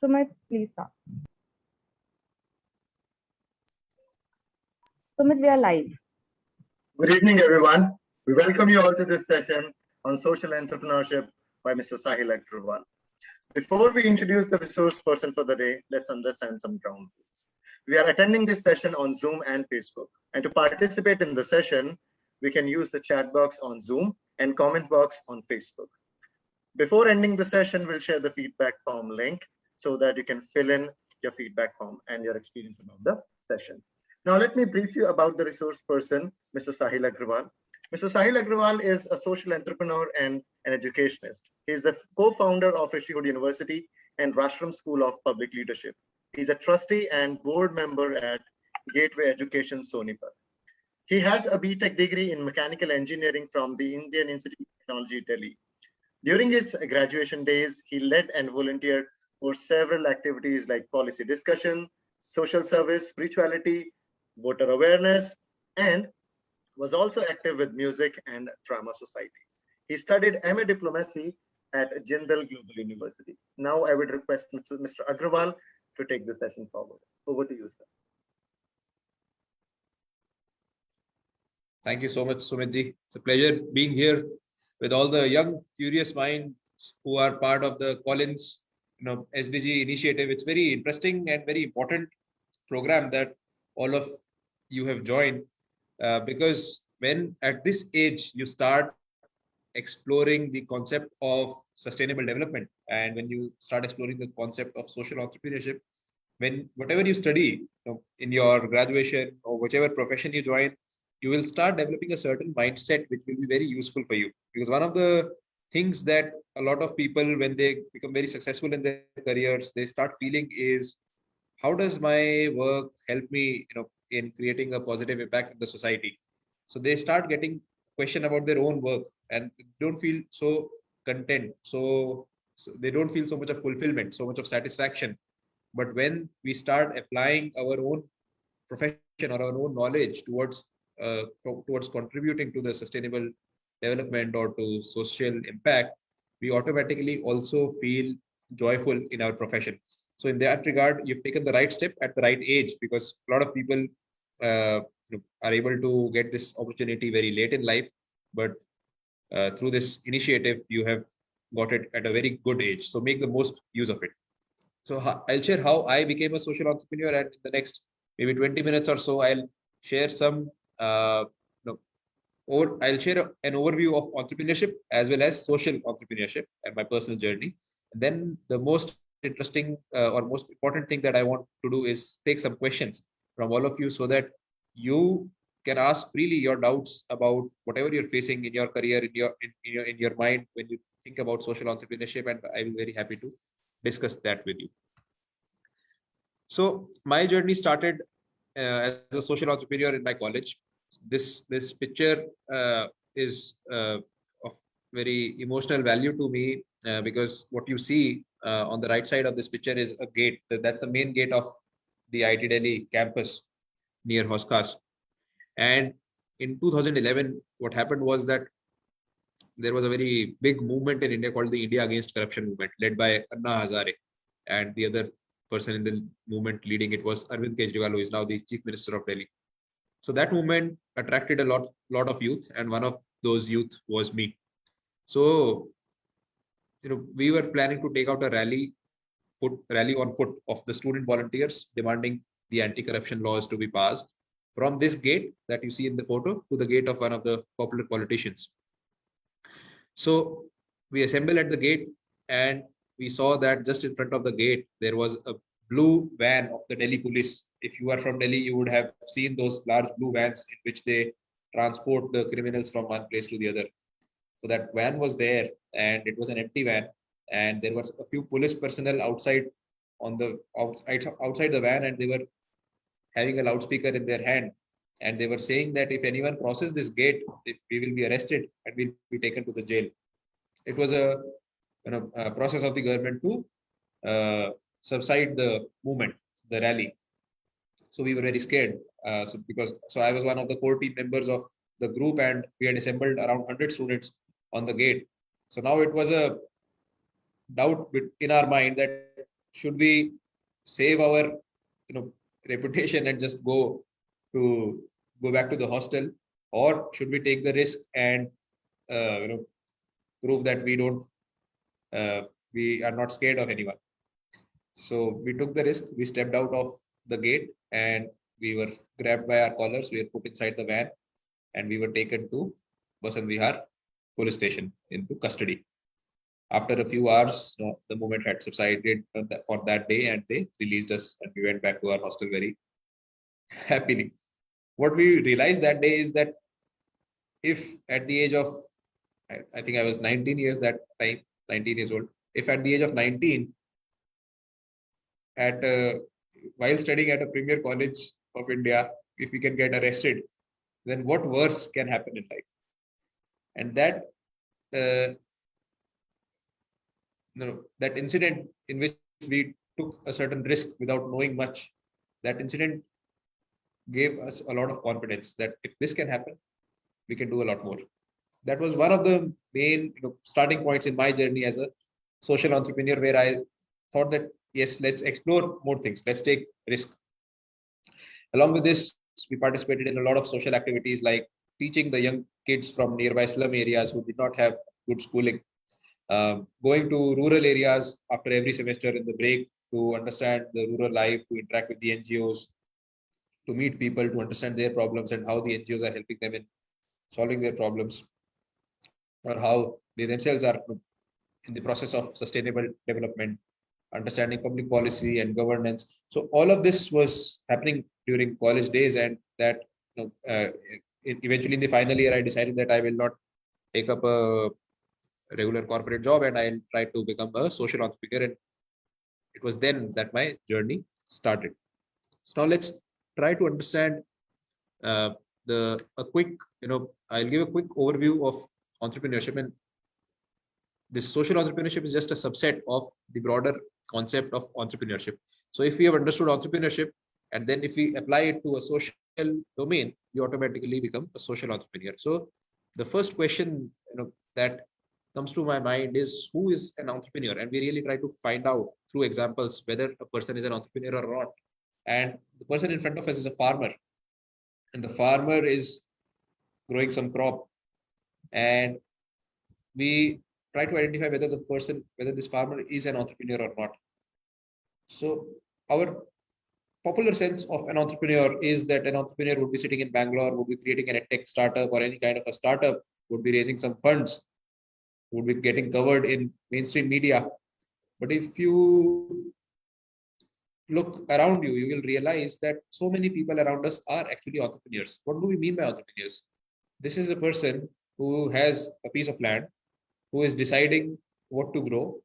Sumit, please start. Sumit, we are live. Good evening, everyone. We welcome you all to this session on social entrepreneurship by Mr. Sahil Agrawal. Before we introduce the resource person for the day, let's understand some ground rules. We are attending this session on Zoom and Facebook. And to participate in the session, we can use the chat box on Zoom and comment box on Facebook. Before ending the session, we'll share the feedback form link so that you can fill in your feedback form and your experience about the session. Now, let me brief you about the resource person, Mr. Sahil Agrawal. Mr. Sahil Agrawal is a social entrepreneur and an educationist. He is the co-founder of Rishihood University and Rashram School of Public Leadership. He's a trustee and board member at Gateway Education, Sonipat. He has a BTech degree in mechanical engineering from the Indian Institute of Technology, Delhi. During his graduation days, he led and volunteered for several activities like policy discussion, social service, spirituality, voter awareness, and was also active with music and drama societies. He studied MA Diplomacy at Jindal Global University. Now I would request Mr. Agrawal to take the session forward. Over to you, sir. Thank you so much, Sumitji. It's a pleasure being here with all the young, curious minds who are part of the Collins, SDG initiative. It's very interesting and very important program that all of you have joined because when at this age you start exploring the concept of sustainable development and when you start exploring the concept of social entrepreneurship, when whatever you study in your graduation or whichever profession you join, you will start developing a certain mindset which will be very useful for you. Because one of the things that a lot of people, when they become very successful in their careers, they start feeling is, how does my work help me in creating a positive impact in the society? So they start getting question about their own work and don't feel so content. So they don't feel so much of fulfillment, so much of satisfaction. But when we start applying our own profession or our own knowledge towards contributing to the sustainable development or to social impact, we automatically also feel joyful in our profession. So in that regard, you've taken the right step at the right age, because a lot of people are able to get this opportunity very late in life. But through this initiative, you have got it at a very good age. So make the most use of it. So I'll share how I became a social entrepreneur, and in the next maybe 20 minutes or so, I'll share some I'll share an overview of entrepreneurship as well as social entrepreneurship and my personal journey. And then the most interesting or most important thing that I want to do is take some questions from all of you so that you can ask freely your doubts about whatever you're facing in your career, in your mind when you think about social entrepreneurship, and I'll be very happy to discuss that with you. So my journey started as a social entrepreneur in my college. This picture is of very emotional value to me because what you see on the right side of this picture is a gate. That's the main gate of the IIT Delhi campus near Hoskas. And in 2011, what happened was that there was a very big movement in India called the India Against Corruption movement, led by Anna Hazare, and the other person in the movement leading it was Arvind Kejriwal, who is now the Chief Minister of Delhi. So that movement attracted a lot of youth, and one of those youth was me. So, we were planning to take out a rally on foot of the student volunteers demanding the anti-corruption laws to be passed from this gate that you see in the photo to the gate of one of the popular politicians. So we assembled at the gate, and we saw that just in front of the gate, there was a blue van of the Delhi police. If you are from Delhi, you would have seen those large blue vans in which they transport the criminals from one place to the other. So that van was there, and it was an empty van, and there was a few police personnel outside the van, and they were having a loudspeaker in their hand, and they were saying that if anyone crosses this gate, we will be arrested and will be taken to the jail. It was a process of the government to subside the movement, the rally. So we were very scared. So I was one of the core team members of the group, and we had assembled around 100 students on the gate. So now it was a doubt in our mind that should we save our reputation and just go back to the hostel, or should we take the risk and prove that we are not scared of anyone? So we took the risk. We stepped out of the gate and we were grabbed by our collars. We were put inside the van and we were taken to Basant Vihar police station into custody. After a few hours, the movement had subsided for that day and they released us and we went back to our hostel very happily. What we realized that day is that if at the age of, I think I was 19 years that time, 19 years old, if at the age of 19, at while studying at a premier college of India, if we can get arrested, then what worse can happen in life? And that that incident in which we took a certain risk without knowing much, that incident gave us a lot of confidence that if this can happen, we can do a lot more. That was one of the main starting points in my journey as a social entrepreneur, where I thought that, yes, let's explore more things. Let's take risk. Along with this, we participated in a lot of social activities like teaching the young kids from nearby slum areas who did not have good schooling, going to rural areas after every semester in the break to understand the rural life, to interact with the NGOs, to meet people, to understand their problems and how the NGOs are helping them in solving their problems, or how they themselves are in the process of sustainable development, understanding public policy and governance. So all of this was happening during college days, and that eventually in the final year, I decided that I will not take up a regular corporate job and I'll try to become a social entrepreneur. And it was then that my journey started. So now let's try to understand I'll give a quick overview of entrepreneurship. And this social entrepreneurship is just a subset of the broader concept of entrepreneurship. So if we have understood entrepreneurship, and then if we apply it to a social domain, you automatically become a social entrepreneur. So the first question that comes to my mind is, who is an entrepreneur? And we really try to find out through examples whether a person is an entrepreneur or not. And the person in front of us is a farmer, and the farmer is growing some crop, and we try to identify whether this farmer is an entrepreneur or not. So our popular sense of an entrepreneur is that an entrepreneur would be sitting in Bangalore, would be creating a tech startup or any kind of a startup, would be raising some funds, would be getting covered in mainstream media. But if you look around you, you will realize that so many people around us are actually entrepreneurs. What do we mean by entrepreneurs? This is a person who has a piece of land, who is deciding what to grow,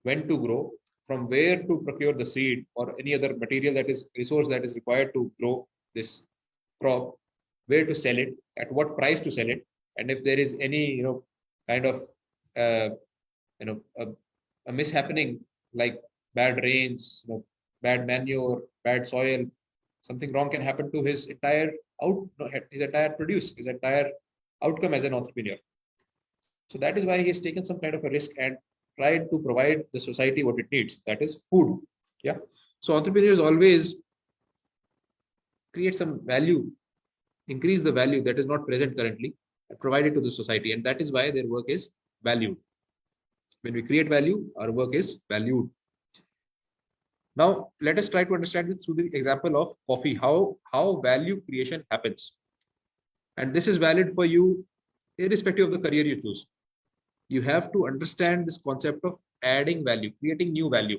when to grow, from where to procure the seed or any other material resource that is required to grow this crop, where to sell it, at what price to sell it, and if there is any kind of a mishappening like bad rains, bad manure, bad soil, something wrong can happen to his entire produce, his entire outcome as an entrepreneur. So that is why he has taken some kind of a risk and tried to provide the society what it needs, that is food. Yeah. So entrepreneurs always create some value, increase the value that is not present currently, and provide it to the society. And that is why their work is valued. When we create value, our work is valued. Now, let us try to understand this through the example of coffee, how value creation happens. And this is valid for you irrespective of the career you choose. You have to understand this concept of adding value, creating new value.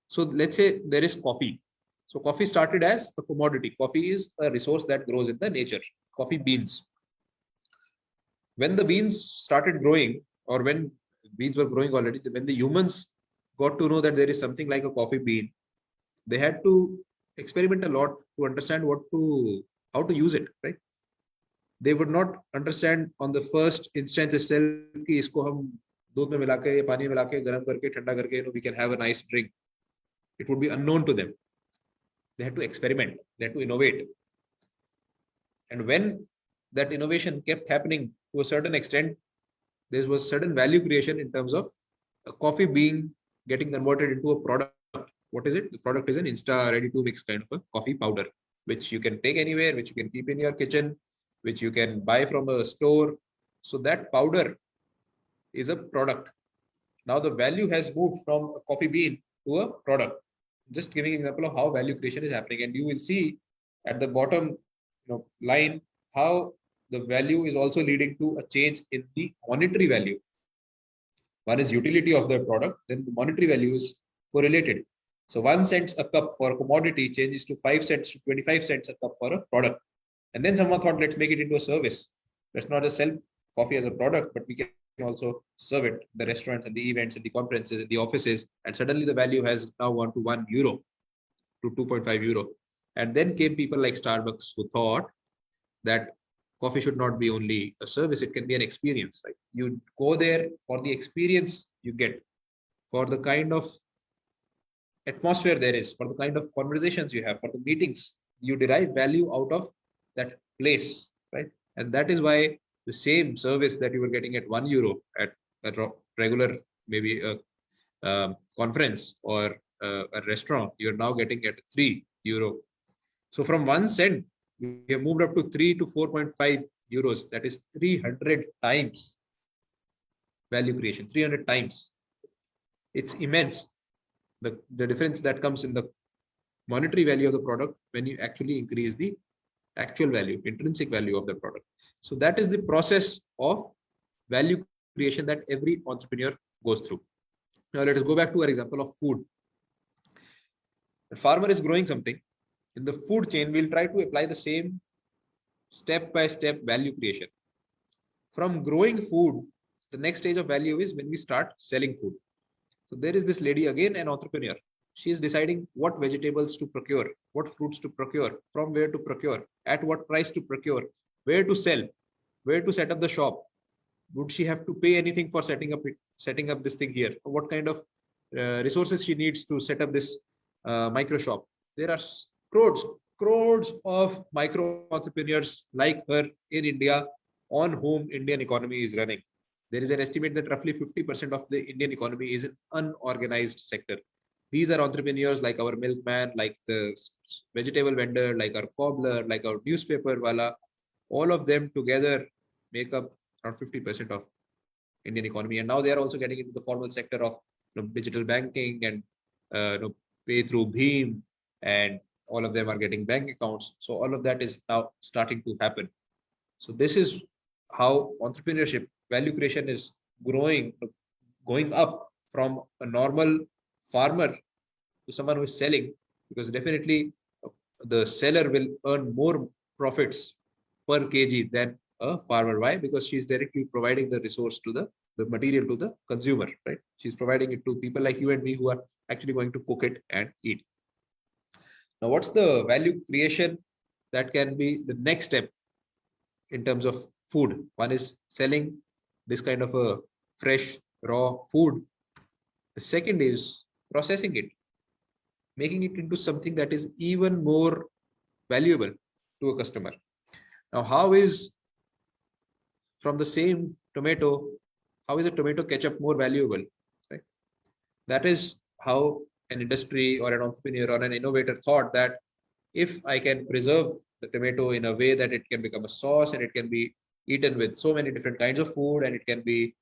So let's say there is coffee. So coffee started as a commodity. Coffee is a resource that grows in the nature, coffee beans. When the beans started growing, or when beans were growing already, when the humans got to know that there is something like a coffee bean, they had to experiment a lot to understand how to use it, right? They would not understand on the first instance itself कि इसको हम दूध में मिला के पानी में मिला के गर्म करके ठंडा करके we can have a nice drink. It would be unknown to them. They had to experiment. They had to innovate. And when that innovation kept happening to a certain extent, there was certain value creation in terms of a coffee being getting converted into a product what is it? The product is an insta ready to mix kind of a coffee powder, which you can take anywhere, which you can keep in your kitchen, which you can buy from a store. So that powder is a product. Now the value has moved from a coffee bean to a product. Just giving an example of how value creation is happening, and you will see at the bottom, line, how the value is also leading to a change in the monetary value. One is utility of the product, then the monetary value is correlated. So 1 cent a cup for a commodity changes to 5 cents to 25 cents a cup for a product. And then someone thought, let's make it into a service. Let's not just sell coffee as a product, but we can also serve it in the restaurants and the events and the conferences and the offices. And suddenly the value has now gone to €1 to €2.5. And then came people like Starbucks who thought that coffee should not be only a service, it can be an experience. Right? You go there for the experience you get, for the kind of atmosphere there is, for the kind of conversations you have, for the meetings, you derive value out of that place, right? And that is why the same service that you were getting at €1 at a regular, maybe a conference or a restaurant, you're now getting at €3. So from 1 cent, we have moved up to 3 to 4.5 euros. That is 300 times value creation, 300 times. It's immense. The difference that comes in the monetary value of the product when you actually increase the actual value, intrinsic value of the product. So that is the process of value creation that every entrepreneur goes through. Now let us go back to our example of food. A farmer is growing something. In the food chain, we'll try to apply the same step-by-step value creation. From growing food, the next stage of value is when we start selling food. So there is this lady, again, an entrepreneur. She is deciding what vegetables to procure, what fruits to procure, from where to procure, at what price to procure, where to sell, where to set up the shop. Would she have to pay anything for setting up this thing here? What kind of resources she needs to set up this micro shop? There are crores of micro entrepreneurs like her in India, on whom Indian economy is running. There is an estimate that roughly 50% of the Indian economy is an unorganized sector. These are entrepreneurs like our milkman, like the vegetable vendor, like our cobbler, like our newspaper wala. All of them together make up around 50% of Indian economy. And now they are also getting into the formal sector of digital banking and pay through Bheem, and all of them are getting bank accounts. So all of that is now starting to happen. So this is how entrepreneurship, value creation is going up from a normal farmer to someone who is selling, because definitely the seller will earn more profits per kg than a farmer. Why? Because she's directly providing the resource to the material to the consumer, right? She's providing it to people like you and me who are actually going to cook it and eat. Now, what's the value creation that can be the next step in terms of food? One is selling this kind of a fresh, raw food. The second is processing it, making it into something that is even more valuable to a customer. Now, how is from the same tomato, how is a tomato ketchup more valuable? Right? That is how an industry or an entrepreneur or an innovator thought that if I can preserve the tomato in a way that it can become a sauce and it can be eaten with so many different kinds of food, and it can be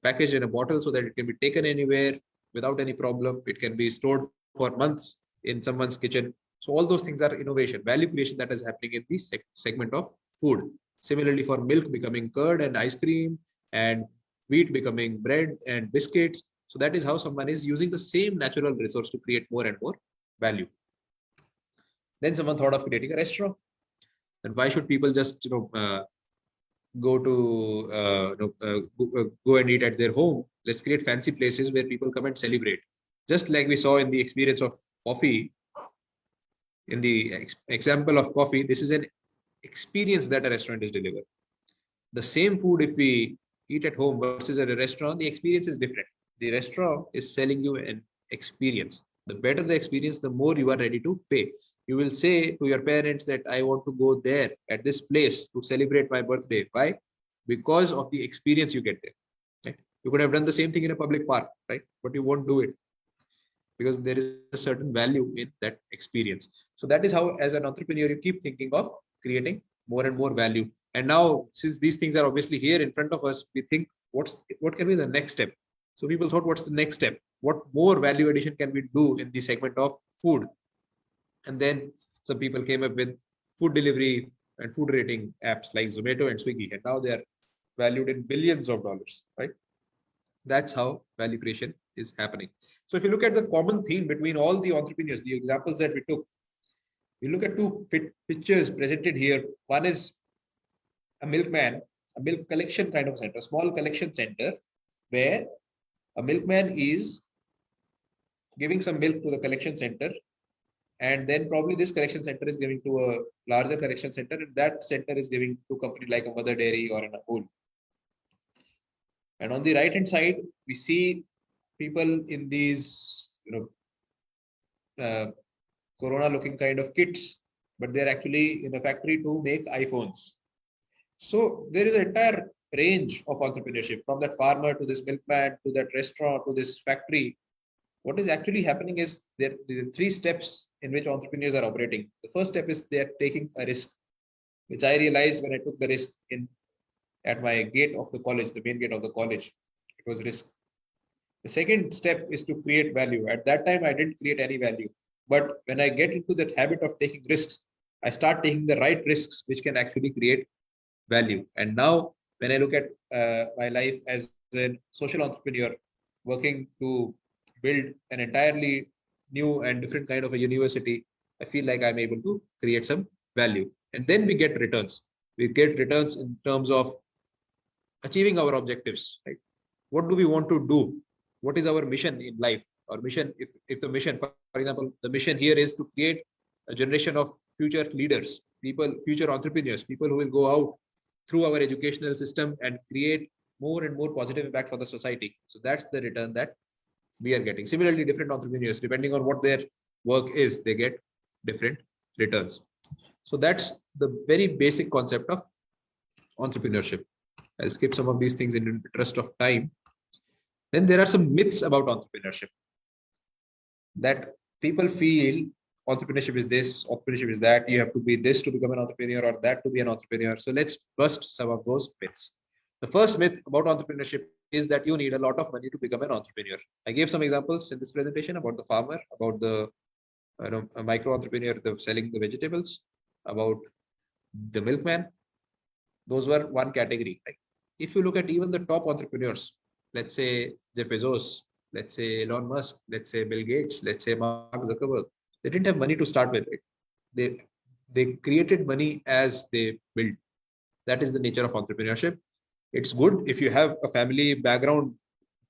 packaged in a bottle so that it can be taken anywhere without any problem. It can be stored for months in someone's kitchen. So all those things are innovation, value creation that is happening in the segment of food. Similarly, for milk becoming curd and ice cream, and wheat becoming bread and biscuits. So that is how someone is using the same natural resource to create more and more value. Then someone thought of creating a restaurant. And why should people just go and eat at their home? Let's create fancy places where people come and celebrate. Just like we saw in the experience of coffee, in the example of coffee, this is an experience that a restaurant is delivered. The same food, if we eat at home versus at a restaurant, the experience is different. The restaurant is selling you an experience. The better the experience, the more you are ready to pay. You will say to your parents that I want to go there at this place to celebrate my birthday. Why? Because of the experience you get there. Right? You could have done the same thing in a public park, right? But you won't do it. because there is a certain value in that experience. So that is how, as an entrepreneur, you keep thinking of creating more and more value. And now, since these things are obviously here in front of us, we think what can be the next step? So people thought, what's the next step? What more value addition can we do in the segment of food? And then some people came up with food delivery and food rating apps like Zomato and Swiggy, and now they are valued in billions of dollars, right? That's how value creation is happening. So if you look at the common theme between all the entrepreneurs, the examples that we took, we look at two pictures presented here. One is a milkman, a milk collection kind of center, a small collection center, where a milkman is giving some milk to the collection center, and then probably this collection center is giving to a larger collection center, and that center is giving to a company like a Mother Dairy or an Amul. And on the right hand side, we see people in these, Corona looking kind of kits, but they're actually in a factory to make iPhones. So there is an entire range of entrepreneurship, from that farmer to this milkman to that restaurant to this factory. What is actually happening is there are three steps in which entrepreneurs are operating. The first step is they are taking a risk, which I realized when I took the risk at my gate of the college, the main gate of the college. It was risk. The second step is to create value. At that time, I didn't create any value. But when I get into that habit of taking risks, I start taking the right risks, which can actually create value. And now, when I look at my life as a social entrepreneur, working to build an entirely new and different kind of a university, I feel like I'm able to create some value. And then we get returns. We get returns in terms of achieving our objectives, right? What do we want to do? What is our mission in life? Our mission, if the mission, for example, the mission here is to create a generation of future leaders, people, future entrepreneurs, people who will go out through our educational system and create more and more positive impact for the society. So that's the return that we are getting. Similarly, different entrepreneurs, depending on what their work is, they get different returns. So that's the very basic concept of entrepreneurship. I'll skip some of these things in the interest of time. Then there are some myths about entrepreneurship, that people feel entrepreneurship is this, entrepreneurship is that, you have to be this to become an entrepreneur or that to be an entrepreneur. So let's bust some of those myths. The first myth about entrepreneurship is that you need a lot of money to become an entrepreneur. I gave some examples in this presentation about the farmer, about the a micro entrepreneur selling the vegetables, about the milkman. Those were one category. Right? If you look at even the top entrepreneurs, let's say Jeff Bezos, let's say Elon Musk, let's say Bill Gates, let's say Mark Zuckerberg, they didn't have money to start with. Right? They created money as they built. That is the nature of entrepreneurship. It's good if you have a family background,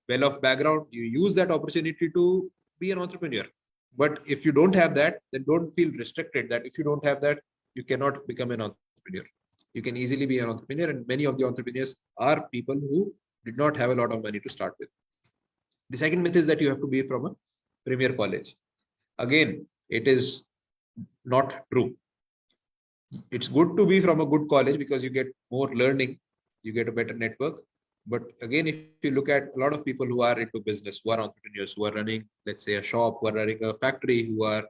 well-off background, you use that opportunity to be an entrepreneur. But if you don't have that, then don't feel restricted that if you don't have that, you cannot become an entrepreneur. You can easily be an entrepreneur, and many of the entrepreneurs are people who did not have a lot of money to start with. The second myth is that you have to be from a premier college. Again, it is not true. It's good to be from a good college because you get more learning, you get a better network. But again, if you look at a lot of people who are into business, who are entrepreneurs, who are running, let's say, a shop, who are running a factory, who are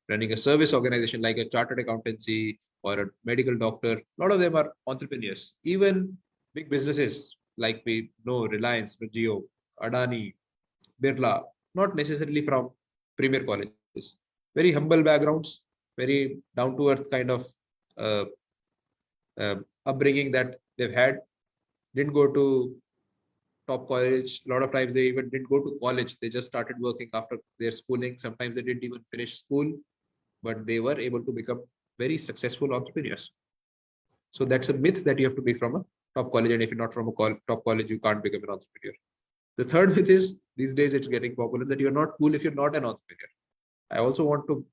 running a service organization like a chartered accountancy or a medical doctor, a lot of them are entrepreneurs. Even big businesses like we know Reliance, Jio, Adani, Birla, not necessarily from premier colleges. Very humble backgrounds, very down to earth kind of upbringing that they've had. Didn't go to top college. A lot of times they even didn't go to college. They just started working after their schooling. Sometimes they didn't even finish school, but they were able to become very successful entrepreneurs. So that's a myth that you have to be from a top college. And if you're not from a top college, you can't become an entrepreneur. The third myth is, these days it's getting popular, that you're not cool if you're not an entrepreneur. I also want to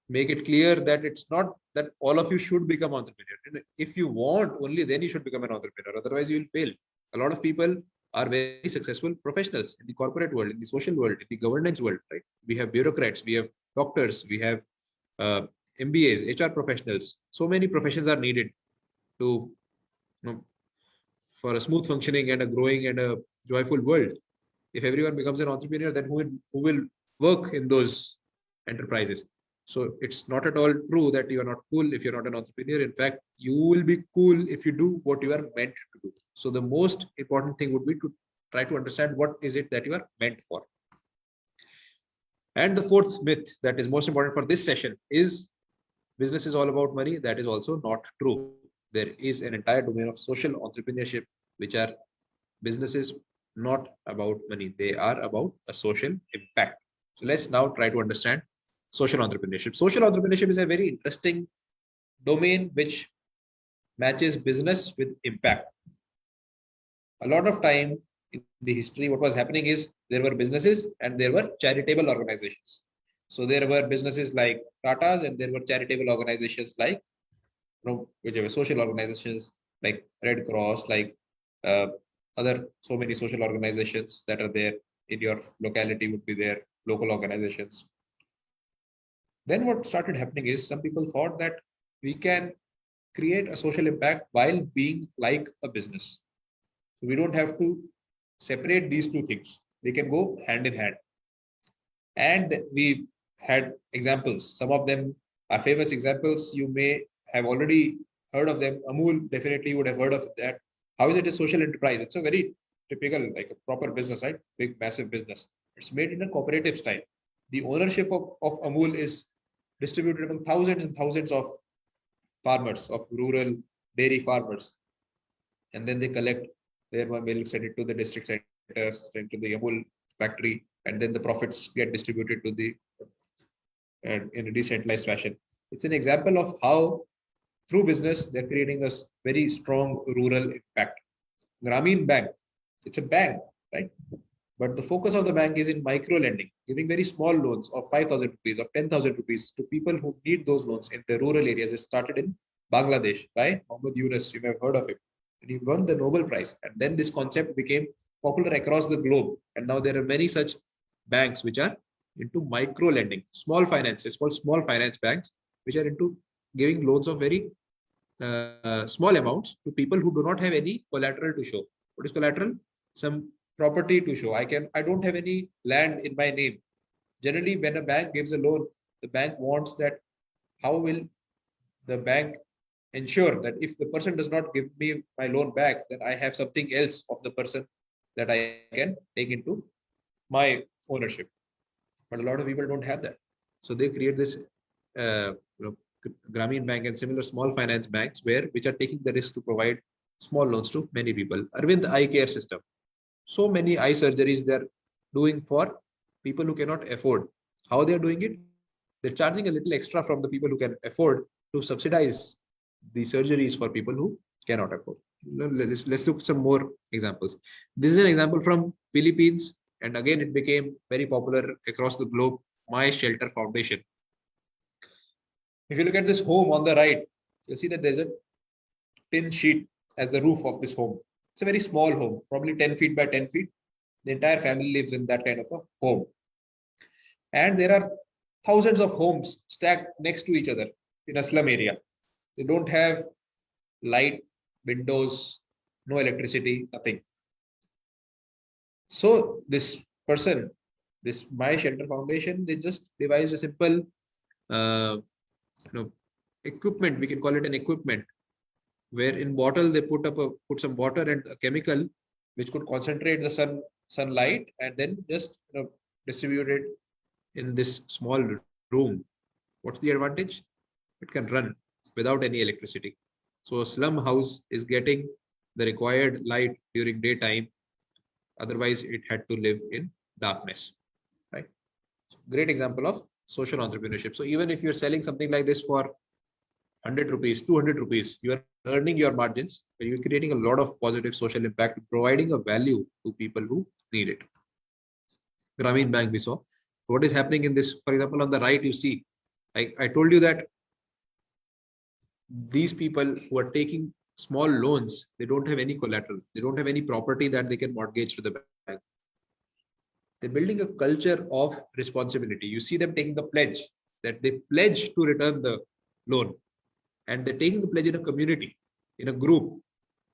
make it clear that it's not that all of you should become entrepreneur. If you want, only then you should become an entrepreneur. Otherwise, you will fail. A lot of people are very successful professionals in the corporate world, in the social world, in the governance world. Right? We have bureaucrats, we have doctors, we have MBAs, HR professionals. So many professions are needed to, for a smooth functioning and a growing and a joyful world. If everyone becomes an entrepreneur, then who work in those enterprises. So it's not at all true that you are not cool if you're not an entrepreneur. In fact, you will be cool if you do what you are meant to do. So the most important thing would be to try to understand what is it that you are meant for. And the fourth myth that is most important for this session is business is all about money. That is also not true. There is an entire domain of social entrepreneurship, which are businesses not about money. They are about a social impact. So let's now try to understand social entrepreneurship. Social entrepreneurship is a very interesting domain which matches business with impact. A lot of time in the history, what was happening is there were businesses and there were charitable organizations. So there were businesses like Tata's and there were charitable organizations like, whichever social organizations like Red Cross, like other so many social organizations that are there in your locality would be there, local organizations. Then what started happening is some people thought that we can create a social impact while being like a business. So we don't have to separate these two things. They can go hand in hand. And we had examples. Some of them are famous examples. You may have already heard of them. Amul definitely would have heard of that. How is it a social enterprise? It's a very typical, like a proper business, right? Big, massive business. It's made in a cooperative style. The ownership of Amul is distributed among thousands and thousands of farmers, of rural dairy farmers. And then they collect their milk, send it to the district centers, send to the Amul factory, and then the profits get distributed to the in a decentralized fashion. It's an example of how through business they're creating a very strong rural impact. Grameen Bank, it's a bank, right? But the focus of the bank is in micro lending, giving very small loans of 5,000 rupees, of 10,000 rupees to people who need those loans in the rural areas. It started in Bangladesh by Mohammed Yunus. You may have heard of him. And he won the Nobel Prize. And then this concept became popular across the globe. And now there are many such banks which are into micro lending, small finance. It's called small finance banks, which are into giving loans of very small amounts to people who do not have any collateral to show. What is collateral? Some property to show. I don't have any land in my name. Generally, when a bank gives a loan, the bank wants that how will the bank ensure that if the person does not give me my loan back, then I have something else of the person that I can take into my ownership. But a lot of people don't have that. So they create this Grameen Bank and similar small finance banks which are taking the risk to provide small loans to many people. Arvind Eye Care System. So many eye surgeries they're doing for people who cannot afford. How they're doing it? They're charging a little extra from the people who can afford to subsidize the surgeries for people who cannot afford. Let's look at some more examples. This is an example from Philippines. And again, it became very popular across the globe. My Shelter Foundation. If you look at this home on the right, you'll see that there's a tin sheet as the roof of this home. It's a very small home, probably 10 feet by 10 feet. The entire family lives in that kind of a home. And there are thousands of homes stacked next to each other in a slum area. They don't have light, windows, no electricity, nothing. So this person, this My Shelter Foundation, they just devised a simple equipment. We can call it an equipment where in bottle they put some water and a chemical which could concentrate the sunlight and then just distribute it in this small room. What's the advantage? It can run without any electricity. So a slum house is getting the required light during daytime. Otherwise, it had to live in darkness, right? Great example of social entrepreneurship. So even if you're selling something like this for 100 rupees, 200 rupees, you are earning your margins, and you're creating a lot of positive social impact, providing a value to people who need it. Grameen Bank we saw. What is happening in this, for example, on the right, you see, I told you that these people who are taking small loans, they don't have any collateral. They don't have any property that they can mortgage to the bank. They're building a culture of responsibility. You see them taking the pledge that they pledge to return the loan. And they're taking the pledge in a community, in a group,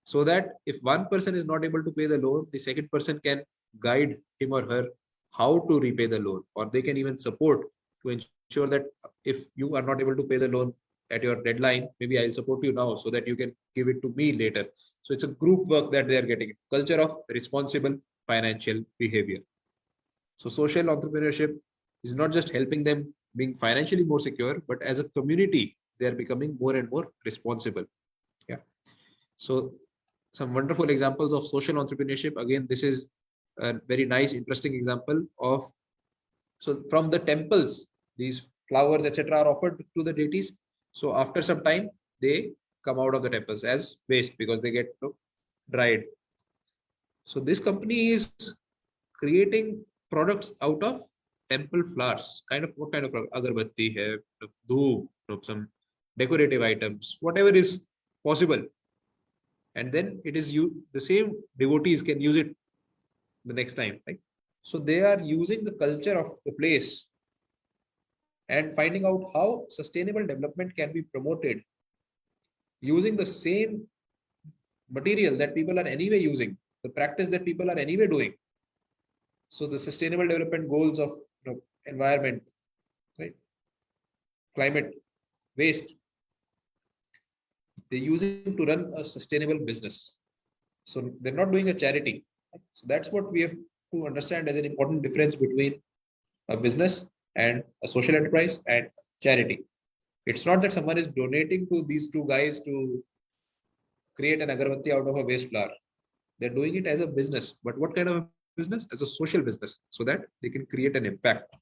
so that if one person is not able to pay the loan, the second person can guide him or her how to repay the loan, or they can even support to ensure that if you are not able to pay the loan at your deadline, maybe I'll support you now so that you can give it to me later. So it's a group work that they are getting. Culture of responsible financial behavior. So social entrepreneurship is not just helping them being financially more secure, but as a community, they are becoming more and more responsible. Yeah. So some wonderful examples of social entrepreneurship. Again, this is a very nice, interesting example of, so from the temples, these flowers, etc., are offered to the deities. So after some time, they come out of the temples as waste because they get dried. So this company is creating products out of temple flowers. Kind of what kind of product? Agarbatti hai, dhoop, some decorative items, whatever is possible. And then it is you, the same devotees can use it the next time, right? So they are using the culture of the place and finding out how sustainable development can be promoted using the same material that people are anyway using, the practice that people are anyway doing. So the sustainable development goals of environment, right, climate, waste, they're using to run a sustainable business. So they're not doing a charity. So that's what we have to understand as an important difference between a business and a social enterprise and charity. It's not that someone is donating to these two guys to create an agarbatti out of a waste flower. They're doing it as a business. But what kind of a business? As a social business, so that they can create an impact.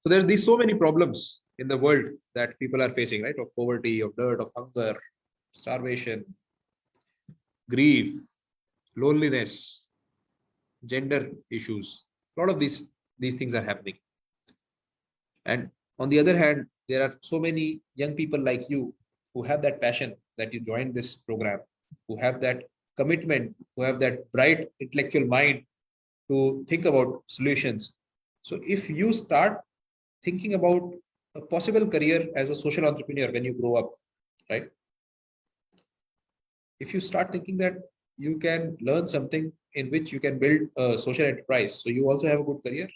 So there's these so many problems in the world that people are facing, right? Of poverty, of dirt, of hunger, starvation, grief, loneliness, gender issues. A lot of these things are happening. And on the other hand, there are so many young people like you who have that passion that you joined this program, who have that commitment, who have that bright intellectual mind to think about solutions. So if you start thinking about a possible career as a social entrepreneur when you grow up, right? If you start thinking that you can learn something in which you can build a social enterprise, so you also have a good career,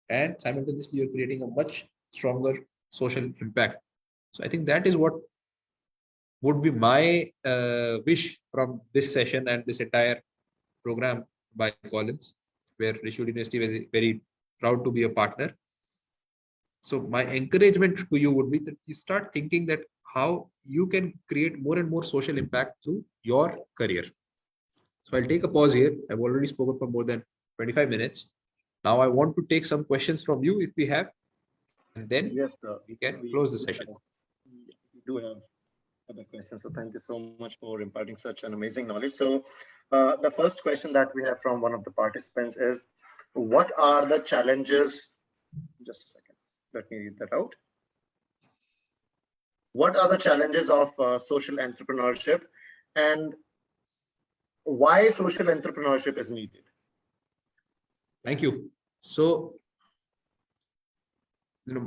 and simultaneously you're creating a much stronger social impact. So I think that is what would be my wish from this session and this entire program by Collins, where Rishud University was very proud to be a partner. So my encouragement to you would be that you start thinking that how you can create more and more social impact through your career. So I'll take a pause here. I've already spoken for more than 25 minutes. Now I want to take some questions from you if we have, and then Yes, sir. we can close the session. We do have other questions. So thank you so much for imparting such an amazing knowledge. So the first question that we have from one of the participants is, what are the challenges? Just a second. Let me read that out. What are the challenges of social entrepreneurship, and why social entrepreneurship is needed? Thank you. So,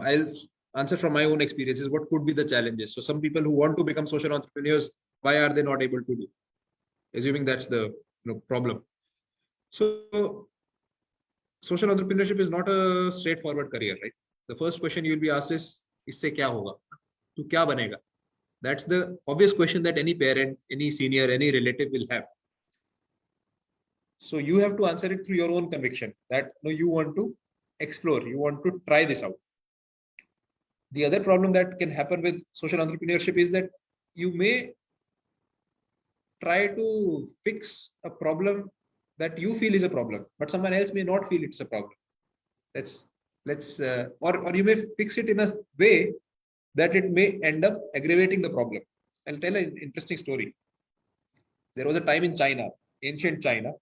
I'll answer from my own experiences. What could be the challenges? So some people who want to become social entrepreneurs, why are they not able to do? Assuming that's the problem. So social entrepreneurship is not a straightforward career, right? The first question you'll be asked is, isse kya hoga? Tu kya banega? That's the obvious question that any parent, any senior, any relative will have. So you have to answer it through your own conviction that no, you want to explore, you want to try this out. The other problem that can happen with social entrepreneurship is that you may try to fix a problem that you feel is a problem, but someone else may not feel it's a problem. Or you may fix it in a way that it may end up aggravating the problem. I'll tell an interesting story. There was a time in China, ancient China,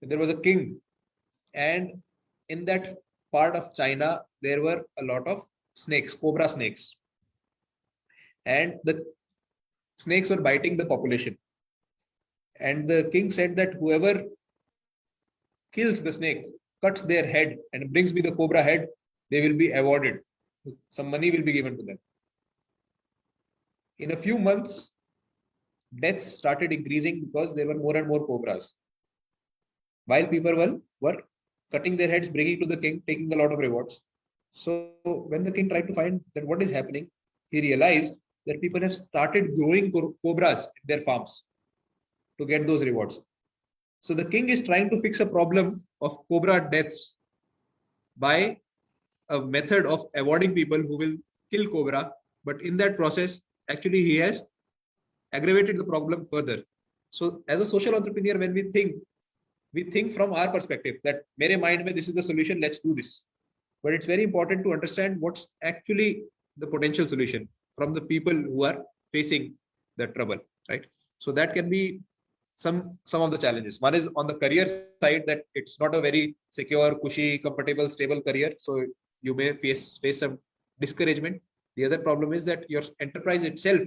there was a king, and in that part of China, there were a lot of snakes, cobra snakes, and the snakes were biting the population. And the king said that whoever kills the snake, cuts their head, and brings me the cobra head, they will be awarded. Some money will be given to them. In a few months, deaths started increasing because there were more and more cobras, while people were cutting their heads, bringing to the king, taking a lot of rewards. So when the king tried to find that what is happening, he realized that people have started growing cobras in their farms to get those rewards. So the king is trying to fix a problem of cobra deaths by a method of avoiding people who will kill cobra. But in that process, actually, he has aggravated the problem further. So as a social entrepreneur, when we think from our perspective that mere mind mein this is the solution, let's do this. But it's very important to understand what's actually the potential solution from the people who are facing the trouble, right? So that can be some of the challenges. One is on the career side, that it's not a very secure, cushy, comfortable, stable career. So you may face some discouragement. The other problem is that your enterprise itself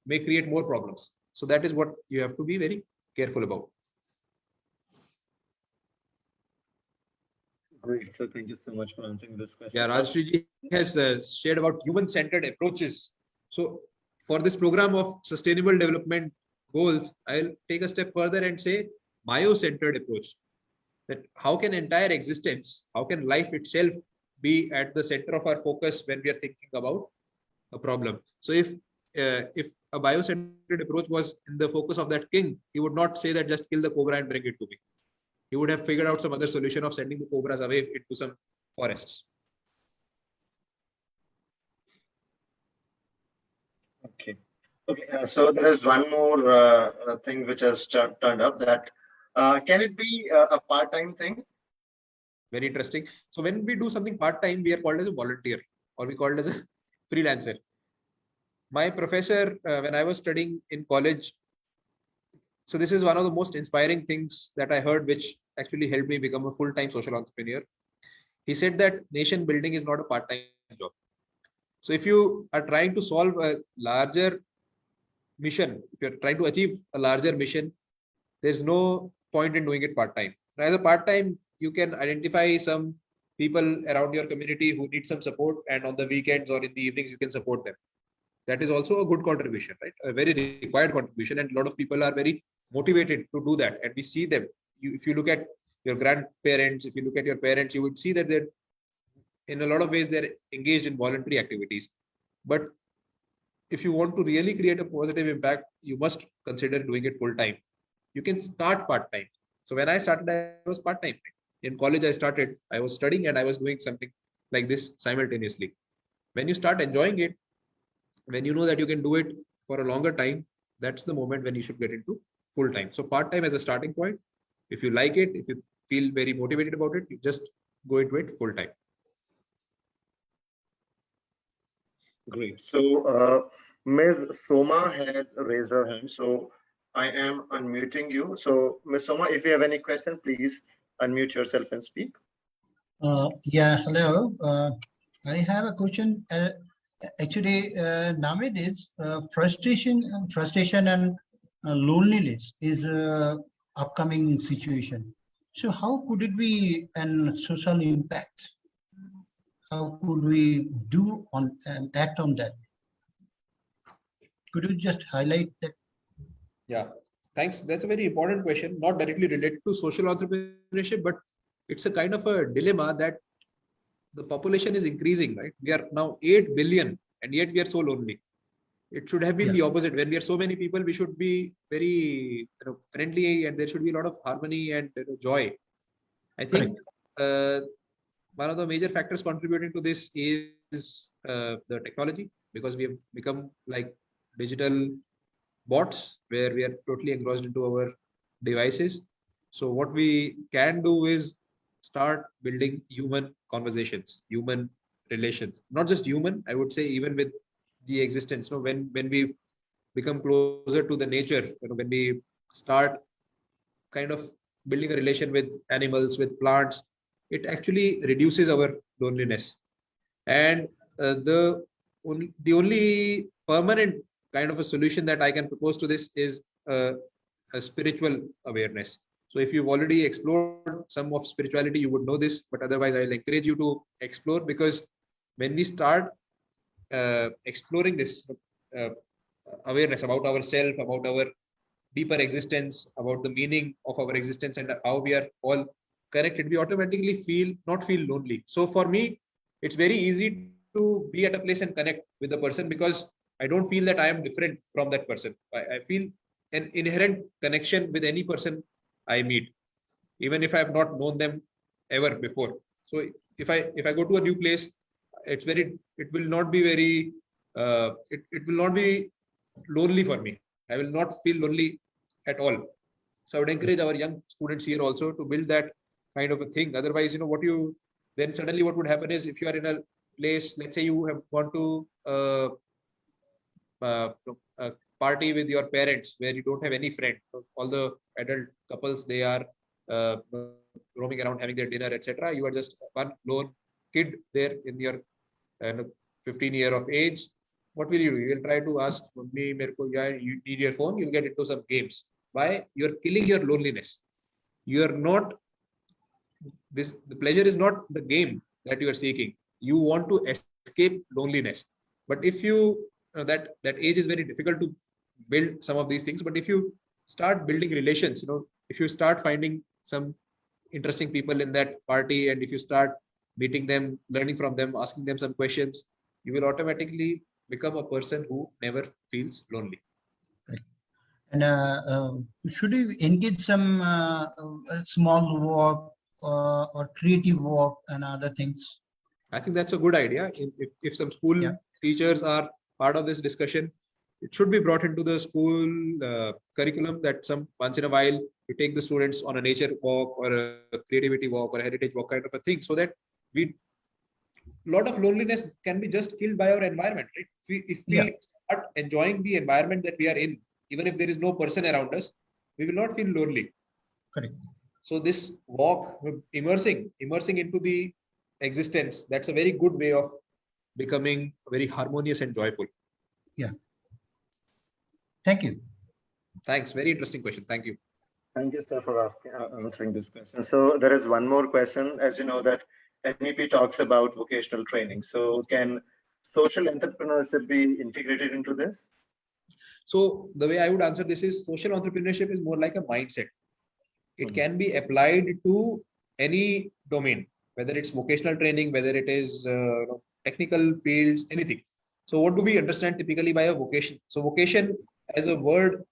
may create more problems. So that is what you have to be very careful about. Great. So thank you so much for answering this question. Yeah, Rajshri has shared about human-centered approaches. So for this program of sustainable development goals, I'll take a step further and say bio-centered approach. That how can entire existence, how can life itself be at the center of our focus when we are thinking about a problem? So if a bio-centered approach was in the focus of that king, he would not say that just kill the cobra and bring it to me. He would have figured out some other solution of sending the cobras away into some forests. Okay. Okay. So there is one more thing which has turned up, that can it be a part-time thing? Very interesting. So when we do something part-time, we are called as a volunteer, or we called as a freelancer. My professor, when I was studying in college, so this is one of the most inspiring things that I heard, which actually helped me become a full-time social entrepreneur. He said that nation building is not a part-time job. So if you are trying to solve a larger mission, if you're trying to achieve a larger mission, there's no point in doing it part-time. As a part-time, you can identify some people around your community who need some support, and on the weekends or in the evenings, you can support them. That is also a good contribution, right? A very required contribution, and a lot of people are very motivated to do that. And we see them. If you look at your grandparents, if you look at your parents, you would see that they're, in a lot of ways, they're engaged in voluntary activities. But if you want to really create a positive impact, you must consider doing it full-time. You can start part-time. So when I started, I was part-time. In college, I was studying and I was doing something like this simultaneously. When you start enjoying it, when you know that you can do it for a longer time, that's the moment when you should get into full-time. So part-time as a starting point. If you like it, if you feel very motivated about it, you just go into it full-time. Great. So Ms. Soma has raised her hand. So I am unmuting you. So Ms. Soma, if you have any question, please unmute yourself and speak. Yeah, hello. I have a question. Actually, nowadays, frustration and loneliness is a upcoming situation. So how could it be an social impact? How could we do on and act on that? Could you just highlight that? Yeah, thanks. That's a very important question, not directly related to social entrepreneurship, but it's a kind of a dilemma that the population is increasing, right? We are now 8 billion and yet we are so lonely. It should have been the opposite. When we are so many people, we should be very friendly, and there should be a lot of harmony and joy. I think one of the major factors contributing to this is the technology, because we have become like digital bots where we are totally engrossed into our devices. So what we can do is start building human conversations, human relations, not just human, I would say, even with the existence. When we become closer to the nature, when we start kind of building a relation with animals, with plants, it actually reduces our loneliness. And the only permanent kind of a solution that I can propose to this is a spiritual awareness. So if you've already explored some of spirituality, you would know this, but otherwise I'll encourage you to explore, because when we start exploring this awareness about ourselves, about our deeper existence, about the meaning of our existence, and how we are all connected, we automatically not feel lonely. So for me, it's very easy to be at a place and connect with the person, because I don't feel that I am different from that person. I feel an inherent connection with any person I meet, even if I have not known them ever before. So if I go to a new place, it will not be very it will not be lonely for me. I will not feel lonely at all. So I would encourage our young students here also to build that kind of a thing. Otherwise, then suddenly what would happen is, if you are in a place, let's say you have gone to uh, a party with your parents where you don't have any friend. So all the adult couples, they are roaming around having their dinner, etc. You are just one lone kid there in your 15 year of age. What will you do? You will try to ask me, you need your phone, you'll get into some games. Why? You're killing your loneliness. You're not the pleasure is not the game that you are seeking. You want to escape loneliness. But if that age is very difficult to build some of these things. But if you start building relations, if you start finding some interesting people in that party, and if you start meeting them, learning from them, asking them some questions, you will automatically become a person who never feels lonely. And should we engage some small work or creative work and other things? I think that's a good idea. If some school teachers are part of this discussion, it should be brought into the school curriculum, that once in a while you take the students on a nature walk or a creativity walk or a heritage walk kind of a thing, so that a lot of loneliness can be just killed by our environment, right? If we start enjoying the environment that we are in, even if there is no person around us, we will not feel lonely. Correct. So this walk, immersing into the existence, that's a very good way of becoming very harmonious and joyful. Yeah. Thank you. Thanks. Very interesting question. Thank you. Thank you, sir, for answering this question. So there is one more question. As you know that MEP talks about vocational training. So can social entrepreneurship be integrated into this? So the way I would answer this is, social entrepreneurship is more like a mindset. It can be applied to any domain, whether it's vocational training, whether it is technical fields, anything. So what do we understand typically by a vocation? So vocation as a word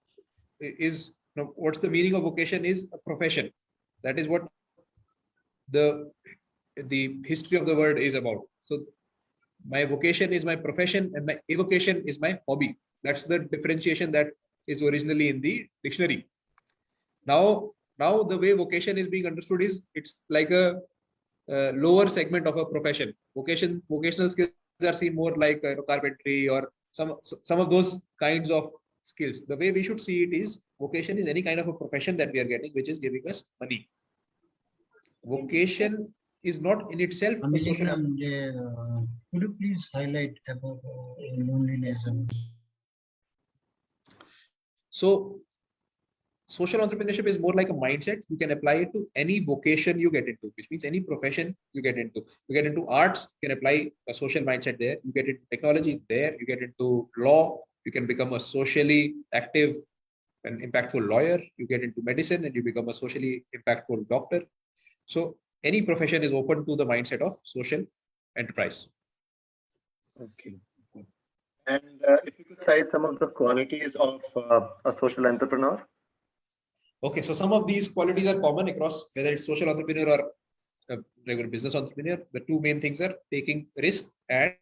is, what's the meaning of vocation? Is a profession. That is what the history of the word is about. So my vocation is my profession, and my evocation is my hobby. That's the differentiation that is originally in the dictionary. Now the way vocation is being understood is, it's like a lower segment of a profession. Vocational skills are seen more like carpentry or some of those kinds of skills. The way we should see it is, vocation is any kind of a profession that we are getting, which is giving us money. Vocation is not in itself a social. Could you please highlight about loneliness? So social entrepreneurship is more like a mindset. You can apply it to any vocation you get into, which means any profession you get into. You get into arts, you can apply a social mindset there. You get into technology there. You get into law, you can become a socially active and impactful lawyer. You get into medicine and you become a socially impactful doctor. So any profession is open to the mindset of social enterprise. Okay. And if you could cite some of the qualities of a social entrepreneur. Okay, so some of these qualities are common across, whether it's social entrepreneur or a regular business entrepreneur. The two main things are taking risk and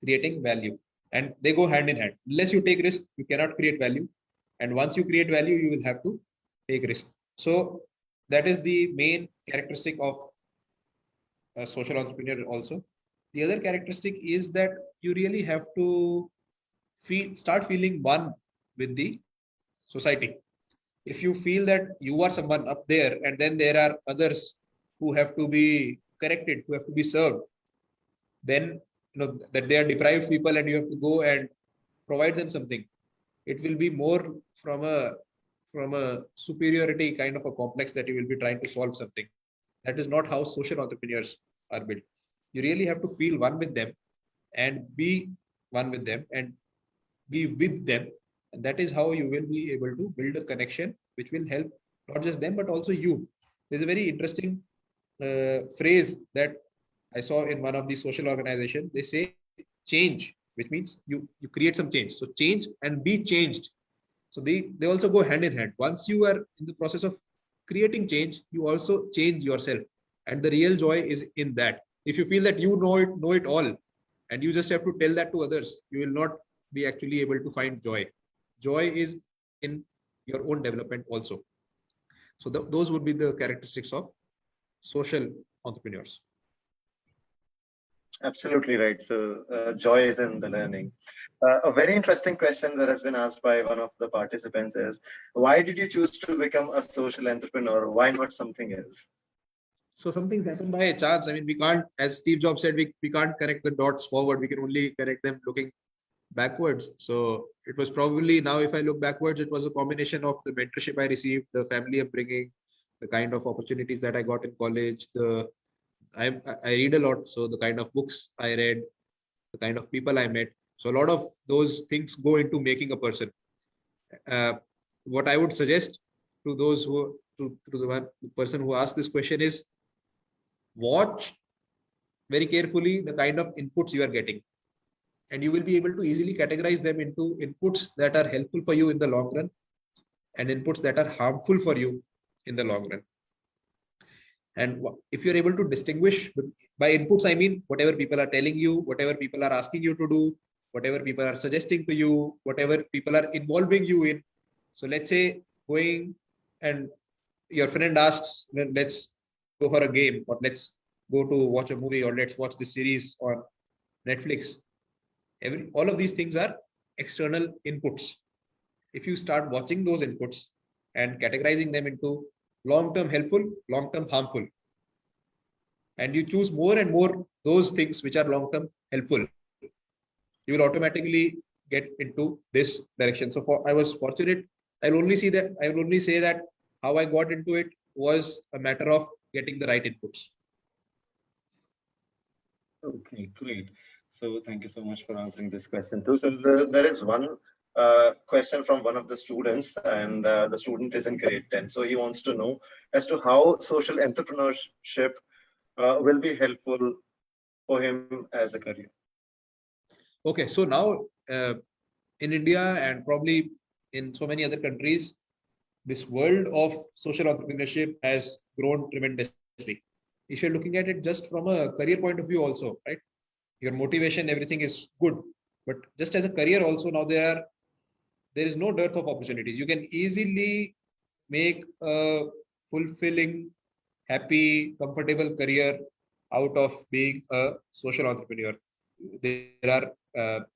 creating value, and they go hand in hand. Unless you take risk, you cannot create value, and once you create value, you will have to take risk. So that is the main characteristic of a social entrepreneur. Also, the other characteristic is that you really have to start feeling one with the society. If you feel that you are someone up there, and then there are others who have to be corrected, who have to be served, then that they are deprived people and you have to go and provide them something, it will be more from a superiority kind of a complex, that you will be trying to solve something. That is not how social entrepreneurs are built. You really have to feel one with them and be one with them and be with them. And that is how you will be able to build a connection which will help not just them, but also you. There's a very interesting phrase that I saw in one of the social organizations. They say change, which means you create some change. So change and be changed. So they also go hand in hand. Once you are in the process of creating change, you also change yourself. And the real joy is in that. If you feel that you know it all, and you just have to tell that to others, you will not be actually able to find joy. Joy is in your own development also. So those would be the characteristics of social entrepreneurs. Absolutely right. So joy is in the learning. A very interesting question that has been asked by one of the participants is, why did you choose to become a social entrepreneur? Why not something else? So some things happen by chance. I mean, we can't, as Steve Jobs said, we can't connect the dots forward. We can only connect them looking backwards. So it was probably, now if I look backwards, it was a combination of the mentorship I received, the family upbringing, the kind of opportunities that I got in college, I read a lot. So the kind of books I read, the kind of people I met. So a lot of those things go into making a person. What I would suggest to those to the one person who asked this question is, watch very carefully the kind of inputs you are getting, and you will be able to easily categorize them into inputs that are helpful for you in the long run and inputs that are harmful for you in the long run. And if you're able to distinguish, by inputs I mean whatever people are telling you, whatever people are asking you to do, whatever people are suggesting to you, whatever people are involving you in. So let's say going and your friend asks, let's go for a game, or let's go to watch a movie, or let's watch this series on Netflix. All of these things are external inputs. If you start watching those inputs and categorizing them into long-term helpful, long-term harmful, and you choose more and more those things which are long-term helpful, you will automatically get into this direction. So I was fortunate. I will only say that how I got into it was a matter of getting the right inputs. Okay, great. So thank you so much for answering this question too. So there is one question from one of the students, and the student is in grade 10. So he wants to know as to how social entrepreneurship will be helpful for him as a career. Okay, so now in India and probably in so many other countries, this world of social entrepreneurship has grown tremendously. If you're looking at it just from a career point of view also, right? Your motivation, everything is good. But just as a career also, now there is no dearth of opportunities. You can easily make a fulfilling, happy, comfortable career out of being a social entrepreneur. There are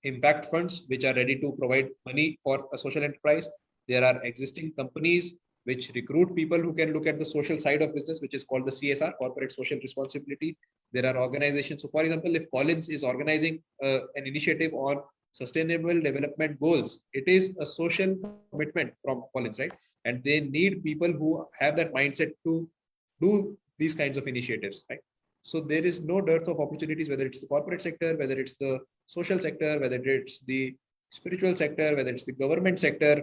impact funds which are ready to provide money for a social enterprise. There are existing companies which recruit people who can look at the social side of business, which is called the CSR, corporate social responsibility. There are organizations. So for example, if Collins is organizing an initiative on sustainable development goals, it is a social commitment from Collins, right? And they need people who have that mindset to do these kinds of initiatives, right? So there is no dearth of opportunities, whether it's the corporate sector, whether it's the social sector, whether it's the spiritual sector, whether it's the government sector,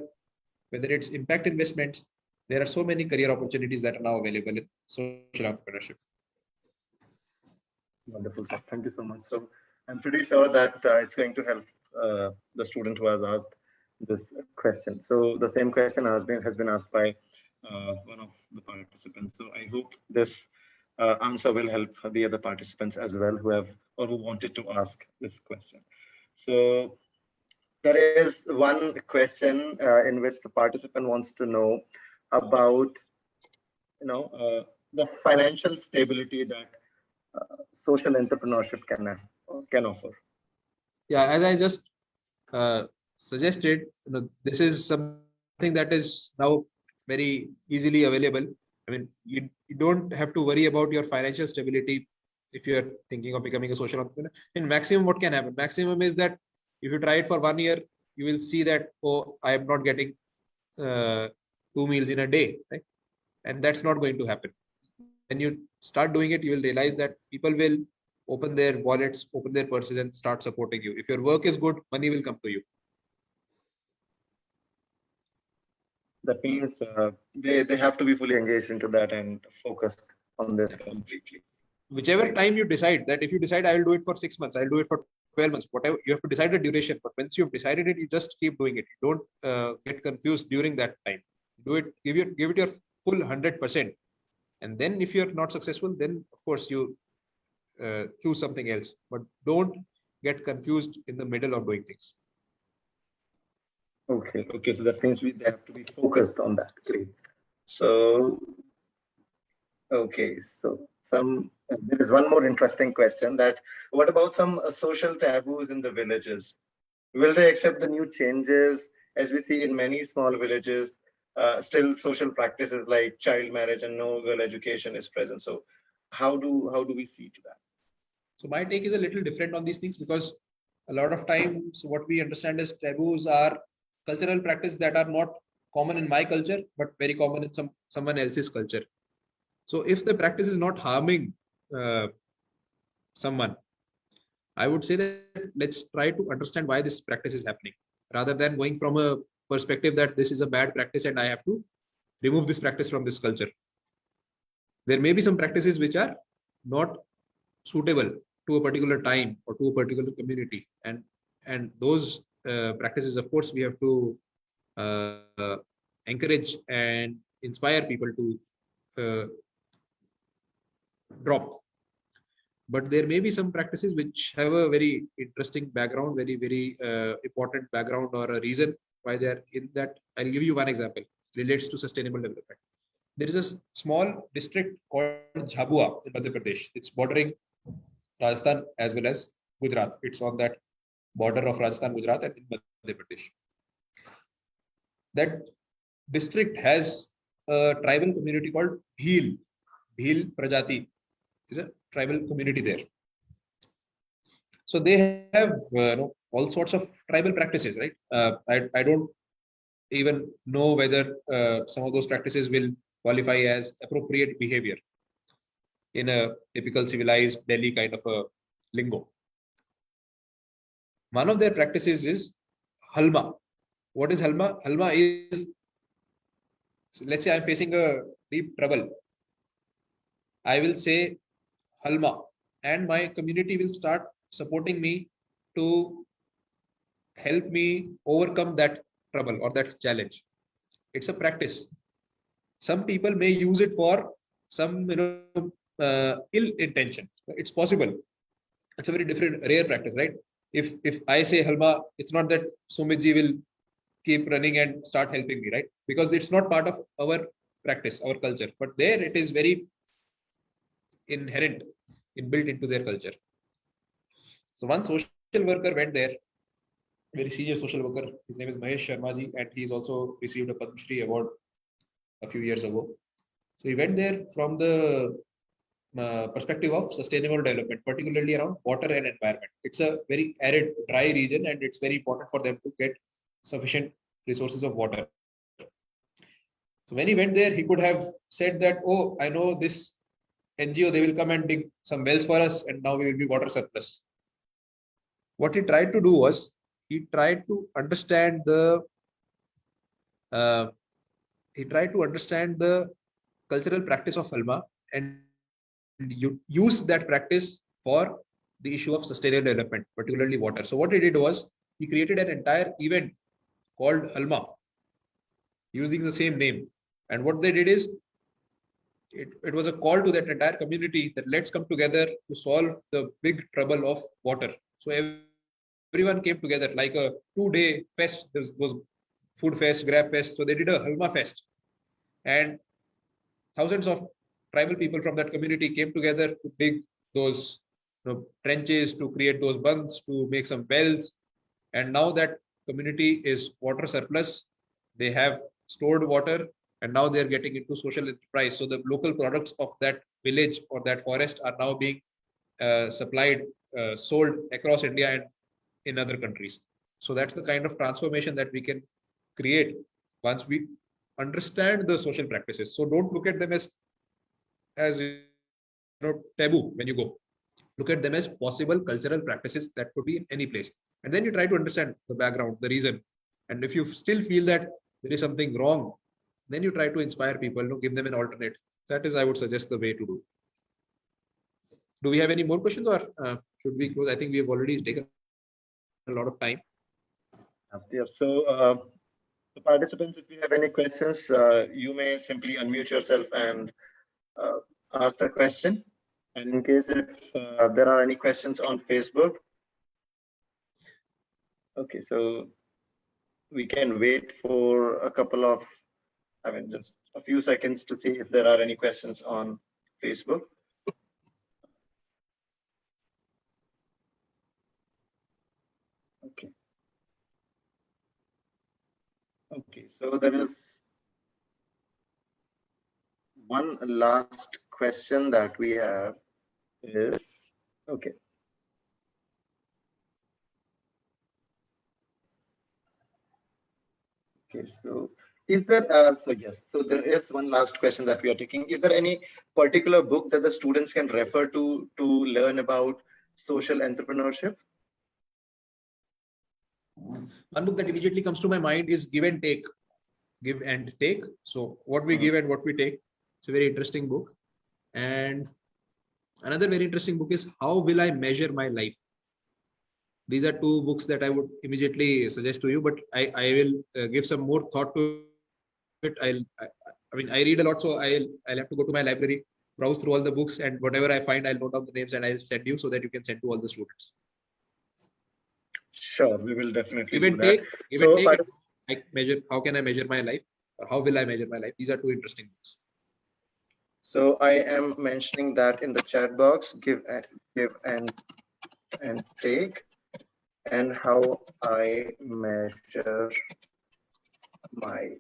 whether it's impact investments. There are so many career opportunities that are now available in social entrepreneurship. Wonderful, sir. Thank you so much. So I'm pretty sure that it's going to help the student who has asked this question. So the same question has been asked by one of the participants. So I hope this answer will help the other participants as well who have or who wanted to ask this question. So there is one question in which the participant wants to know about the financial stability that social entrepreneurship can offer. Yeah, as I just suggested, this is something that is now very easily available. I mean, you don't have to worry about your financial stability if you're thinking of becoming a social entrepreneur. In maximum, what can happen? Maximum is that if you try it for 1 year, you will see that, oh, I am not getting 2 meals in a day, right? And that's not going to happen. When you start doing it, you will realize that people will open their wallets, open their purses, and start supporting you. If your work is good, money will come to you. That means they have to be fully engaged into that and focused on this completely. Whichever time you decide, that if you decide I will do it for 6 months, I'll do it for 12 months, whatever, you have to decide the duration. But once you've decided it, you just keep doing it. You don't get confused during that time. Do it, give it your full 100%. And then if you're not successful, then of course you choose something else. But don't get confused in the middle of doing things. Okay, okay. So that means they have to be focused on that. Great. So, okay. So there is one more interesting question, that what about some social taboos in the villages? Will they accept the new changes? As we see in many small villages, still social practices like child marriage and no girl education is present. So how do we see to that? So my take is a little different on these things, because a lot of times what we understand as taboos are cultural practices that are not common in my culture, but very common in someone else's culture. So if the practice is not harming someone, I would say that let's try to understand why this practice is happening, rather than going from a perspective that this is a bad practice and I have to remove this practice from this culture. There may be some practices which are not suitable to a particular time or to a particular community, and those practices, of course, we have to encourage and inspire people to drop. But there may be some practices which have a very interesting background, very important background, or a reason why they are in that. I'll give you one example, relates to sustainable development. There is a small district called Jhabua in Madhya Pradesh. It's bordering Rajasthan as well as Gujarat. It's on that border of Rajasthan, Gujarat, and in Madhya Pradesh. That district has a tribal community called Bhil. Bhil Prajati is a tribal community there. So they have all sorts of tribal practices, right? I don't even know whether some of those practices will qualify as appropriate behavior in a typical civilized Delhi kind of a lingo. One of their practices is halma. What is halma? Halma is, let's say I'm facing a deep trouble. I will say halma, and my community will start supporting me to help me overcome that trouble or that challenge. It's a practice. Some people may use it for some ill intention. It's possible. It's a very different, rare practice, right? If I say halma, it's not that Sumit will keep running and start helping me, right? Because it's not part of our practice, our culture. But there it is very inherent, inbuilt into their culture. So one social worker went there, very senior social worker. His name is Mahesh Sharma ji, and he's also received a Padma Shri award a few years ago. So he went there from the perspective of sustainable development, particularly around water and environment. It's a very arid, dry region, and it's very important for them to get sufficient resources of water. So when he went there, he could have said that, oh, I know this NGO, they will come and dig some wells for us, and now we will be water surplus. What he tried to do was, he tried to understand the cultural practice of halma and you use that practice for the issue of sustainable development, particularly water. So what he did was, he created an entire event called halma using the same name. And what they did is, it was a call to that entire community that let's come together to solve the big trouble of water. So everyone came together like a 2-day fest. There was food fest, grab fest. So they did a halma fest, and thousands of tribal people from that community came together to dig those trenches, to create those bunds, to make some wells. And now that community is water surplus, they have stored water, and now they're getting into social enterprise. So the local products of that village or that forest are now being supplied, sold across India and in other countries. So that's the kind of transformation that we can create once we understand the social practices. So don't look at them as taboo when you go. Look at them as possible cultural practices that could be in any place. And then you try to understand the background, the reason. And if you still feel that there is something wrong, then you try to inspire people, give them an alternate. That is, I would suggest, the way to do. Do we have any more questions, or should we close? I think we have already taken a lot of time. Yeah, so the participants, if you have any questions, you may simply unmute yourself and ask the question. And in case if there are any questions on Facebook, okay, so we can wait for a couple of, just a few seconds to see if there are any questions on Facebook. Okay. Okay, so there is one last question that we have is, okay. Okay, so is there, so there is one last question that we are taking. Is there any particular book that the students can refer to learn about social entrepreneurship? One book that immediately comes to my mind is Give and Take. Give and Take. So what we give and what we take. It's a very interesting book. And another very interesting book is How Will I Measure My Life? These are two books that I would immediately suggest to you, but I will give some more thought to it. I read a lot, so I'll have to go to my library, browse through all the books, and whatever I find, I'll note down the names and I'll send you so that you can send to all the students. Sure, we will definitely Give and do that. take. Give and take. How can I measure my life? Or how will I measure my life? These are two interesting books. So I am mentioning that in the chat box. Give and take, and how I measure my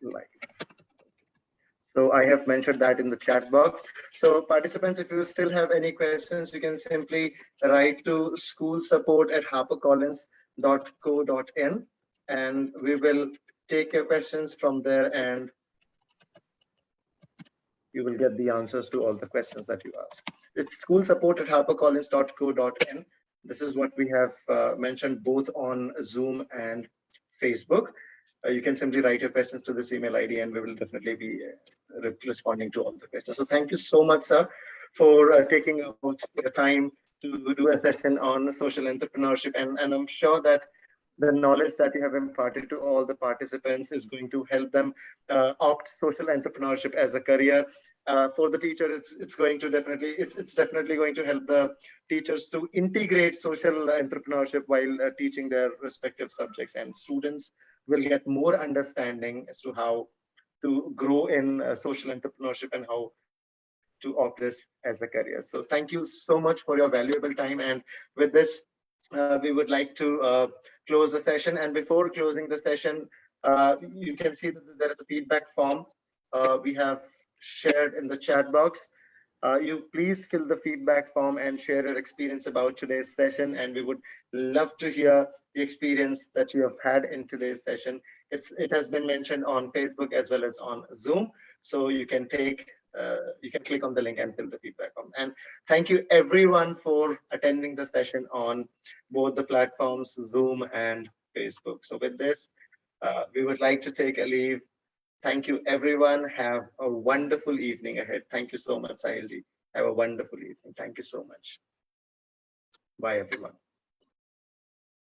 life. So I have mentioned that in the chat box. So participants, if you still have any questions, you can simply write to schoolsupport@harpercollins.co.in, and we will take your questions from there, and you will get the answers to all the questions that you ask. It's schoolsupport@harpercollins.co.in. This is what we have mentioned both on Zoom and Facebook. You can simply write your questions to this email ID, and we will definitely be responding to all the questions. So thank you so much, sir, for taking out your time to do a session on social entrepreneurship. And I'm sure that the knowledge that you have imparted to all the participants is going to help them opt social entrepreneurship as a career. For the teacher, it's definitely going to help the teachers to integrate social entrepreneurship while teaching their respective subjects, and students will get more understanding as to how to grow in social entrepreneurship and how to opt this as a career. So thank you so much for your valuable time. And with this, we would like to close the session. And before closing the session, you can see that there is a feedback form we have shared in the chat box. You please fill the feedback form and share your experience about today's session, and we would love to hear the experience that you have had in today's session. It has been mentioned on Facebook as well as on Zoom, so you can click on the link and fill the feedback form. And thank you everyone for attending the session on both the platforms Zoom and Facebook. So with this, we would like to take a leave. Thank you, everyone. Have a wonderful evening ahead. Thank you so much, Sahilji. Have a wonderful evening. Thank you so much. Bye, everyone.